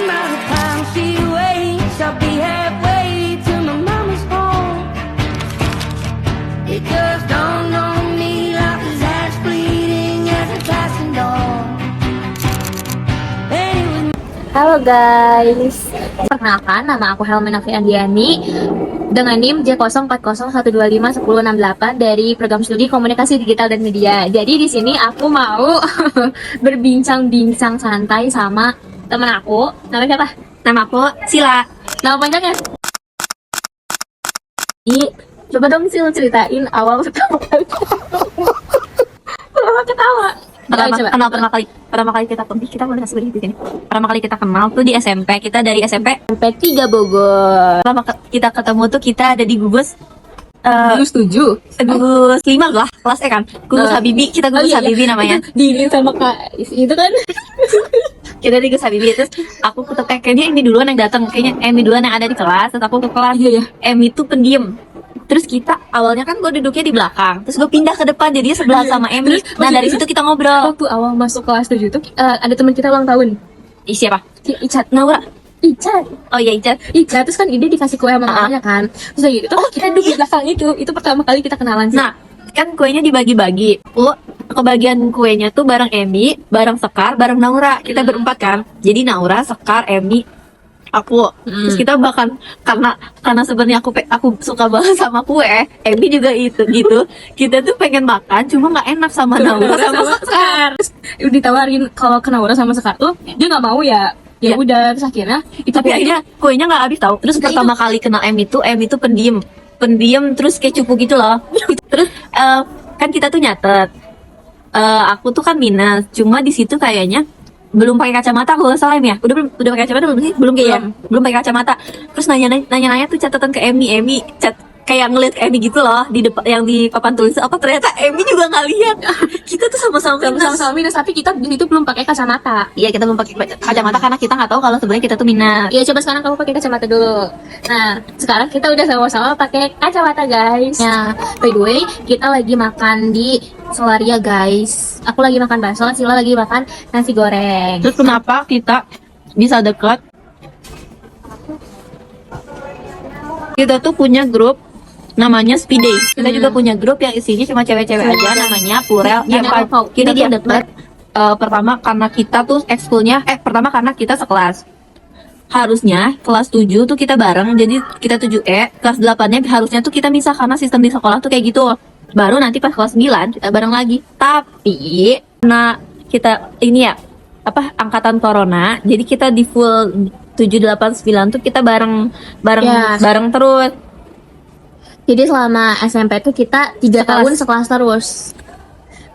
by the time she wakes, I'll be halfway to my mama's home. It just dawned on me like his ass bleeding as a passing dawn. And it was Halo guys, perkenalkan nama aku Helmina Fiandiani dengan NIM J0401251068 dari program studi Komunikasi Digital dan Media. Jadi di sini aku mau berbincang-bincang santai sama teman aku. Namanya siapa? Nama aku Sila. Nama panjangnya? Coba dong Sil ceritain awal pertama kali ketawa. Pertama kali kita boleh sebut di sini. Pertama kali kita kenal tuh di SMP. Kita dari SMP 3 Bogor. pertama kita ketemu tuh kita ada di gugus Gugus 7. gugus 5 lah, kelas E kan. Gugus Habibi, kita gugus Habibi namanya. Dini sama Kak itu kan. Kita di gugus Habibi terus aku kayaknya Emi duluan yang datang, kayaknya Emi duluan yang ada di kelas, terus aku ke kelas. Emi tuh pendiam. Terus kita awalnya kan gue duduknya di belakang, terus gue pindah ke depan jadi sebelah sama Emi. Nah dari situ kita ngobrol. Waktu awal masuk kelas 7 tuh ada teman kita ulang tahun. Siapa? Icat. Naura. Icat. Oh iya Icat. Terus kan ide dikasih kue sama mamanya kan. Terus kayak gitu. Kita duduk di belakang itu. Itu pertama kali kita kenalan sih. Nah, kan kuenya dibagi-bagi. Kebagian kuenya tuh bareng Emi, bareng Sekar, bareng Naura. Kita berempat kan. Jadi Naura, Sekar, Emi, aku. Terus kita bahkan karena sebenarnya aku suka banget sama kue, Emi juga itu gitu. Kita tuh pengen makan, cuma nggak enak sama Naura sama Sekar. Udah ditawarin kalau ke Naura sama Sekar tuh dia nggak mau ya. Ya udah, terus akhirnya Tapi akhirnya kuenya nggak habis tahu. Terus pertama kali kenal Emi tuh pendiam terus kayak cupu gitu loh. Terus kan kita tuh nyatet. Aku tuh kan minus, cuma di situ kayaknya belum pakai kacamata kalau salah ya. Udah pakai kacamata belum sih? Belum kayaknya. Belum pakai kacamata. Terus nanya tuh catatan ke Emi kayak ngeliat ke Emi gitu loh di depan yang di papan tulis. Apa ternyata Emi juga nggak lihat. Kita tuh sama-sama minus, tapi kita di situ belum pakai kacamata. Iya, kita belum pakai kacamata karena kita nggak tahu kalau sebenarnya kita tuh minus. Iya, coba sekarang kamu pakai kacamata dulu. Nah, sekarang kita udah sama-sama pakai kacamata, guys. Nah, by the way, kita lagi makan di Solaria, guys. Aku lagi makan bakso, Sila lagi makan nasi goreng. Terus kenapa kita bisa dekat? Kita tuh punya grup namanya Speed Day. Kita juga punya grup yang isinya cuma cewek-cewek aja, namanya Purel. Kita tuh dekat pertama karena kita tuh pertama karena kita sekelas. Harusnya kelas 7 tuh kita bareng, jadi kita 7E, kelas 8-nya harusnya tuh kita misah karena sistem di sekolah tuh kayak gitu. Baru nanti pas kelas 9 kita bareng lagi. Tapi karena kita ini ya angkatan corona, jadi kita di full 7, 8, 9 tuh kita bareng terus. Jadi selama SMP tuh kita 3 tahun sekelas terus.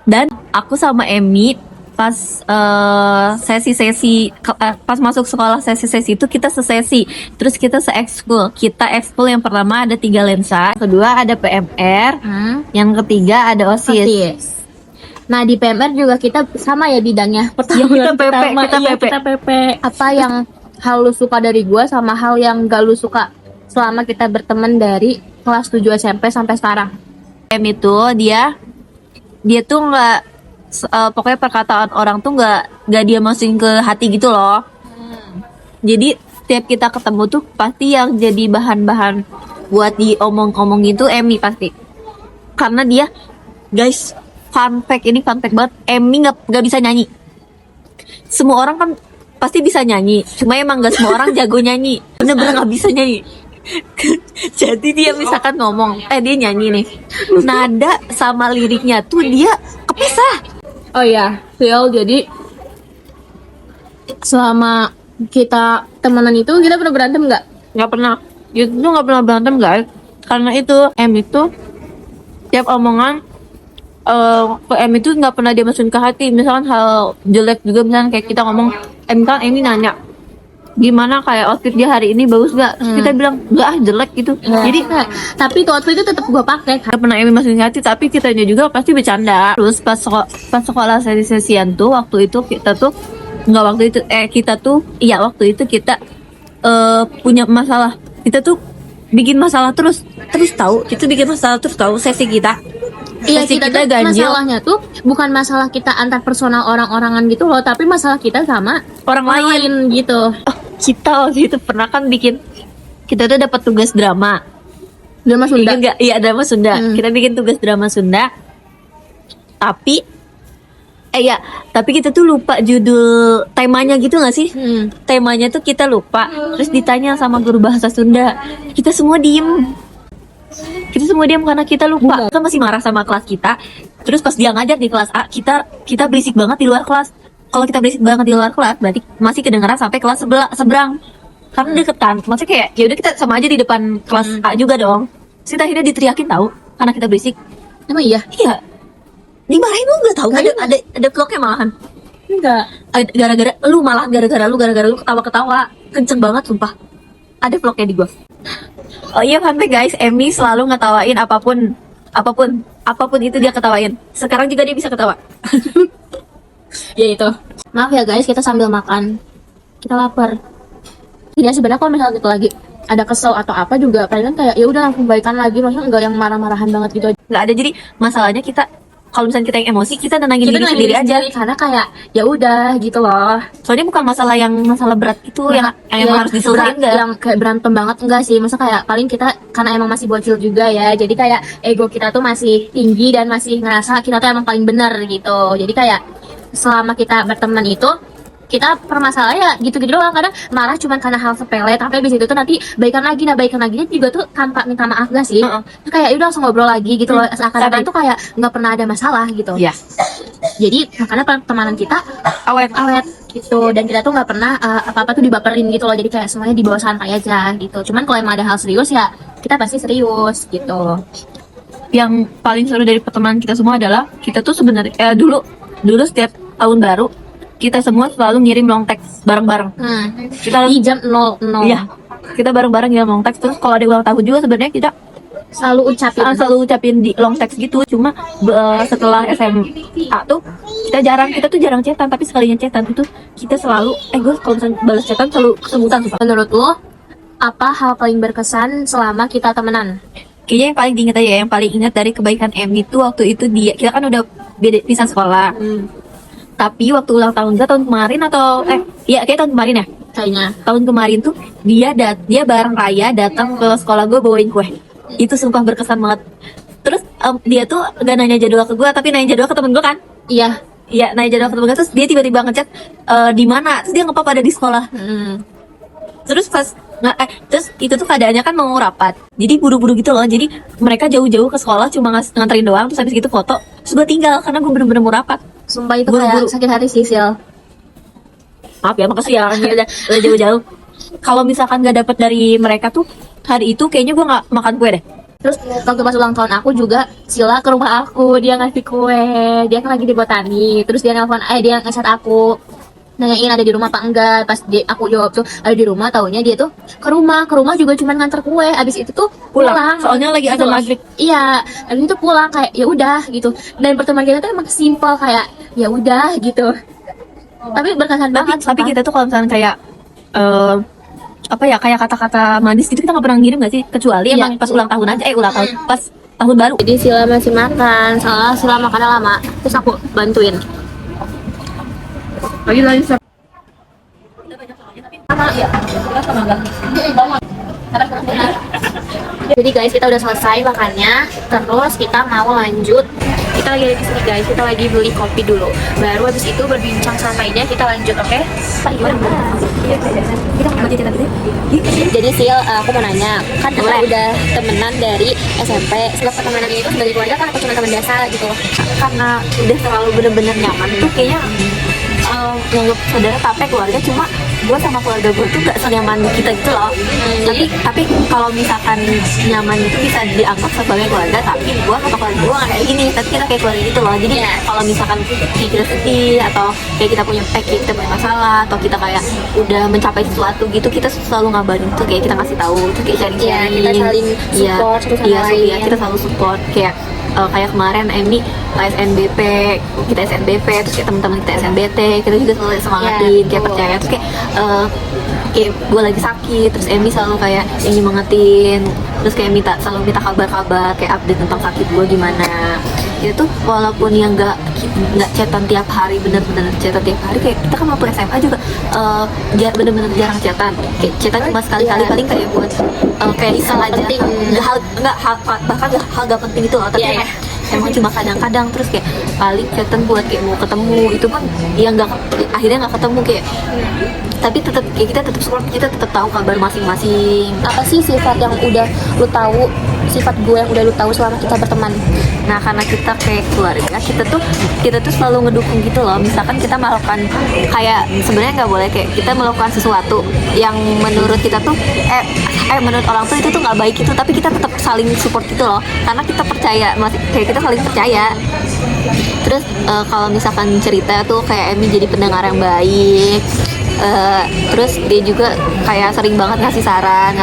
Dan aku sama Emi pas pas masuk sekolah sesi-sesi itu kita sesesi. Terus kita se-ekskul. Kita ekskul yang pertama ada 3 lensa, kedua ada PMR, yang ketiga ada OSIS. Nah di PMR juga kita sama ya bidangnya. Pertama kita PP. Apa yang hal lu suka dari gua sama hal yang gak lu suka selama kita berteman dari kelas 7 SMP sampai sekarang? Emi itu dia tuh nggak pokoknya perkataan orang tuh nggak dia masukin ke hati gitu loh. Jadi setiap kita ketemu tuh pasti yang jadi bahan-bahan buat diomong-omong gitu Emi pasti. Karena dia, guys, fun fact banget, Emi nggak bisa nyanyi. Semua orang kan pasti bisa nyanyi, cuma emang gak semua orang jago nyanyi. Bener-bener nggak bisa nyanyi. Jadi dia misalkan ngomong, dia nyanyi nih, nada sama liriknya tuh dia kepisah. Oh iya, Phil, jadi selama kita temenan itu kita pernah berantem nggak? Nggak pernah. Itu tuh nggak pernah berantem guys. Karena itu itu tiap omongan ke itu nggak pernah dia masukin ke hati. Misalkan hal jelek juga, misalkan kayak kita ngomong, kan Emi nanya gimana kayak outfit dia hari ini bagus gak? Terus kita bilang enggak jelek gitu. Jadi tapi itu outfit itu tetap gua pakai. Gak pernah Emi masukin hati, tapi kitanya juga pasti bercanda. Terus pas sekolah sesi-sesian tuh waktu itu kita tuh kita punya masalah. Kita tuh bikin masalah terus tahu sesi kita. Iya, kita tuh ganjil. Masalahnya tuh bukan masalah kita antar personal orang-orangan gitu loh, tapi masalah kita sama orang lain gitu. kita waktu itu pernah kan bikin, kita tuh dapat tugas drama. Drama Sunda. Ingat nggak? Iya, drama Sunda. Kita bikin tugas drama Sunda. Tapi tapi kita tuh lupa judul temanya gitu nggak sih? Temanya tuh kita lupa. Terus ditanya sama guru bahasa Sunda. Kita semua diem. Karena kita lupa. Kan masih marah sama kelas kita. Terus pas dia ngajar di kelas A, kita berisik banget di luar kelas. Kalau kita berisik banget di luar kelas, berarti masih kedengaran sampai kelas seberang. Karena deket kan. Maksudnya kayak ya udah kita sama aja di depan kelas A juga dong. Terus kita akhirnya diteriakin tahu karena kita berisik. Emang iya? Iya. Dimarahin lu nggak tahu? Ada vlognya malahan. Enggak. Gara-gara lu ketawa-ketawa kenceng banget sumpah. Ada vlognya di gua. Oh iya, fun fact guys, Emmy selalu ngetawain apapun itu dia ketawain. Sekarang juga dia bisa ketawa. Ya itu. Maaf ya guys, kita sambil makan. Kita lapar. Ya sebenarnya kalau misalnya gitu lagi ada kesel atau apa juga palingan kayak ya udah langsung baikan lagi, maksudnya enggak yang marah-marahan banget gitu aja. Nggak ada, jadi masalahnya kita kalau misalnya kita yang emosi, kita tenangin diri sendiri aja. Karena kayak ya udah gitu loh. Soalnya bukan masalah berat itu yang harus diselesain enggak. Yang kayak berantem banget enggak sih. Masa kayak paling kita karena emang masih bocil juga ya. Jadi kayak ego kita tuh masih tinggi dan masih ngerasa kita tuh emang paling benar gitu. Jadi kayak selama kita berteman itu kita permasalahan ya gitu-gitu doang, kadang marah cuma karena hal sepele, tapi abis itu tuh nanti baikan lagi juga tuh tanpa minta maaf gak sih? Kayak udah langsung ngobrol lagi gitu loh, seakan-akan tuh kayak nggak pernah ada masalah gitu. Iya. Jadi makanya pertemanan kita awet gitu, dan kita tuh nggak pernah apa-apa tuh dibaperin gitu loh, jadi kayak semuanya dibawa santai aja gitu. Cuman kalau emang ada hal serius ya kita pasti serius gitu. Yang paling seru dari pertemanan kita semua adalah kita tuh sebenarnya dulu setiap tahun baru kita semua selalu ngirim long text bareng-bareng. Kita di jam 00. Iya. Kita bareng-bareng ngirim long text. Terus kalau ada ulang tahun juga sebenarnya kita selalu ucapin di long text gitu. Cuma setelah SMA tuh kita tuh jarang chatan, tapi sekalinya chatan itu kita selalu gue kalau misalnya balas chatan selalu kesebutan. Menurut lo apa hal paling berkesan selama kita temenan? Kayaknya yang paling diingat aja, yang paling ingat dari kebaikan Emmy itu waktu itu kita kan udah pisah sekolah. Tapi waktu ulang tahun tahun kemarin atau kayak tahun kemarin ya, kayaknya tahun kemarin tuh dia bareng Raya datang ke sekolah gue bawain kue. Itu sumpah berkesan banget. Terus dia tuh gak nanya jadwal ke gue, tapi nanya jadwal ke temen gue kan. Iya, nanya jadwal ke temen gue. Terus dia tiba-tiba ngechat di mana, terus dia ngapa pada di sekolah. Terus terus itu tuh keadaannya kan mau rapat, jadi buru-buru gitu loh. Jadi mereka jauh-jauh ke sekolah cuma nganterin doang. Terus habis gitu foto, terus gue tinggal karena gue bener-bener mau rapat. Sumpah itu kayak sakit hati sih, Sil. Maaf ya, makasih ya udah jauh-jauh. Kalau misalkan gak dapet dari mereka tuh hari itu kayaknya gue gak makan kue deh. Terus waktu pas ulang tahun aku juga Sila ke rumah aku, dia ngasih kue, dia kan lagi di botani. Terus dia nelfon, dia nge-chat aku nanyain ada di rumah apa enggak. Pas aku jawab tuh ada di rumah, taunya dia tuh ke rumah juga cuma nganter kue. Abis itu tuh pulang. Soalnya lagi ada maghrib. Iya, abis itu pulang kayak ya udah gitu. Dan pertemuan kita tuh emang simpel kayak ya udah gitu. Tapi berkesan banget. Tapi kita tuh kalau misalnya kayak kayak kata-kata manis gitu kita nggak pernah ngirim nggak sih, kecuali emang pas ulang tahun aja, pas tahun baru. Jadi Sila masih makan, soalnya Sila makannya lama, terus aku bantuin. Lagi Jadi guys, kita udah selesai makannya. Terus kita mau lanjut. Kita lagi di sini guys, kita lagi beli kopi dulu. Baru habis itu berbincang santainya kita lanjut, oke? Jadi Sil, aku mau nanya, kan kita udah temenan dari SMP. Setelah pertemanan itu sebagai keluarga kan aku cuma teman biasa gitu. Karena udah terlalu bener-bener nyaman tuh kayaknya nganggap saudara tapi keluarga. Cuma gue sama keluarga gue tuh gak senyaman kita gitu loh. Tapi kalau misalkan nyaman itu bisa dianggap sebagai keluarga, tapi gue sama keluarga gue gak kayak gini, tapi kita kayak keluarga gitu loh. Jadi kalau misalkan kayak kita sedih atau kayak kita punya masalah atau kita kayak udah mencapai sesuatu gitu, kita selalu ngabarin tuh, kayak kita kasih tahu tuh, kayak sharing-sharing. Kita saling support satu sama lain. Kita selalu support kayak kemarin Emmy SNBP, kita SNBP, terus kayak teman-teman kita SNBT, kita juga selalu semangatin, kayak percaya. Terus kayak gue lagi sakit, terus Emmy selalu kayak yang nyemangatin. terus kayak selalu minta kabar-kabar, kayak update tentang sakit gue gimana. Itu tuh walaupun yang nggak chatan tiap hari, bener-bener chatan tiap hari, kayak kita kan waktu SMA juga bener-bener jarang chatan, kayak chatan cuma sekali-kali, paling kayak buat kayak iseng aja, bahkan hal gak penting itu loh, tapi emang cuma kadang-kadang. Terus kayak paling chatan buat kayak mau ketemu, itu pun yang akhirnya nggak ketemu kayak. Tapi tetap kayak kita tetap support, kita tetap tahu kabar masing-masing. Apa sih sifat yang udah lu tahu, sifat gue yang udah lu tahu selama kita berteman? Nah, karena kita kayak keluarga, kita tuh selalu ngedukung gitu loh. Misalkan kita melakukan kayak, sebenarnya nggak boleh kayak kita melakukan sesuatu yang menurut kita tuh menurut orang tuh itu tuh nggak baik itu, tapi kita tetap saling support gitu loh, karena kita percaya, kayak kita saling percaya. Terus kalau misalkan cerita tuh kayak Emi jadi pendengar yang baik. Terus dia juga kayak sering banget ngasih saran,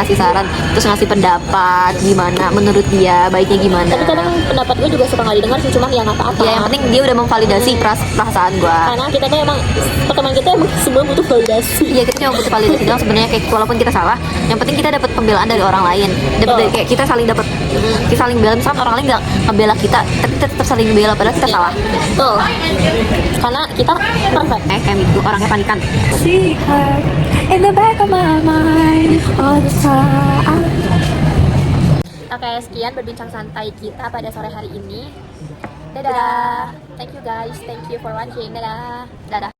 terus ngasih pendapat gimana menurut dia baiknya gimana. Tapi kadang pendapat gue juga suka nggak didengar sih, cuma ya nggak apa-apa. Ya yang penting dia udah memvalidasi perasaan gue. Karena kita tuh emang pertemuan kita emang semua butuh validasi. Iya, kita cuma butuh validasi doang sebenarnya, kayak walaupun kita salah, yang penting kita dapat pembelaan dari orang lain. Kayak kita saling bela, misalkan orang lain nggak ngebela kita, tapi kita tetap saling bela padahal kita salah. Tuh. Karena kita perfect. Kayak itu orangnya panikan. See her in the back of my mind all the time. Oke, sekian berbincang santai kita pada sore hari ini. Dadah. Thank you guys. Thank you for watching. Dadah.